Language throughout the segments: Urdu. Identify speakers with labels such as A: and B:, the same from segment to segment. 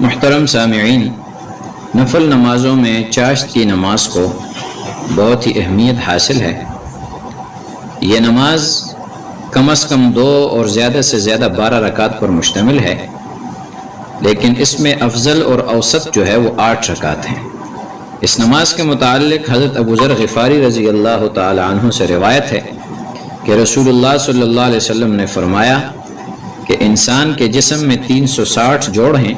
A: محترم سامعین، نفل نمازوں میں چاشت کی نماز کو بہت ہی اہمیت حاصل ہے۔ یہ نماز کم از کم 2 اور زیادہ سے زیادہ 12 رکعات پر مشتمل ہے، لیکن اس میں افضل اور اوسط جو ہے وہ 8 رکعات ہیں۔ اس نماز کے متعلق حضرت ابو ذر غفاری رضی اللہ تعالی عنہ سے روایت ہے کہ رسول اللہ صلی اللہ علیہ وسلم نے فرمایا کہ انسان کے جسم میں 360 جوڑ ہیں،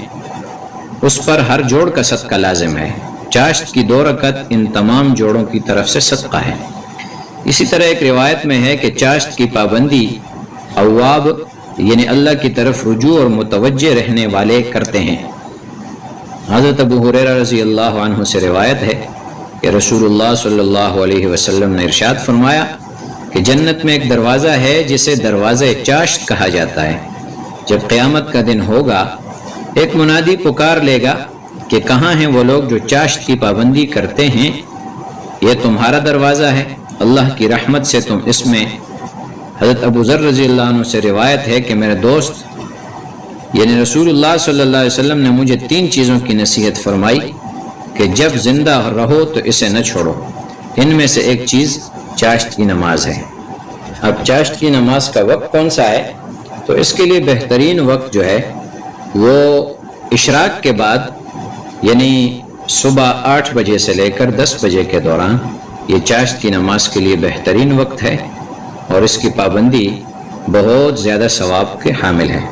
A: اس پر ہر جوڑ کا صدقہ لازم ہے۔ چاشت کی 2 رکعت ان تمام جوڑوں کی طرف سے صدقہ ہے۔ اسی طرح ایک روایت میں ہے کہ چاشت کی پابندی اواب یعنی اللہ کی طرف رجوع اور متوجہ رہنے والے کرتے ہیں۔ حضرت ابو ہریرہ رضی اللہ عنہ سے روایت ہے کہ رسول اللہ صلی اللہ علیہ وسلم نے ارشاد فرمایا کہ جنت میں ایک دروازہ ہے جسے دروازہ چاشت کہا جاتا ہے۔ جب قیامت کا دن ہوگا، ایک منادی پکار لے گا کہ کہاں ہیں وہ لوگ جو چاشت کی پابندی کرتے ہیں؟ یہ تمہارا دروازہ ہے، اللہ کی رحمت سے تم اس میں۔ حضرت ابو ذر رضی اللہ عنہ سے روایت ہے کہ میرے دوست یعنی رسول اللہ صلی اللہ علیہ وسلم نے مجھے 3 چیزوں کی نصیحت فرمائی کہ جب زندہ رہو تو اسے نہ چھوڑو۔ ان میں سے ایک چیز چاشت کی نماز ہے۔ اب چاشت کی نماز کا وقت کون سا ہے؟ تو اس کے لیے بہترین وقت جو ہے وہ اشراق کے بعد یعنی صبح 8 بجے سے لے کر 10 بجے کے دوران یہ چاشت کی نماز کے لیے بہترین وقت ہے، اور اس کی پابندی بہت زیادہ ثواب کے حامل ہے۔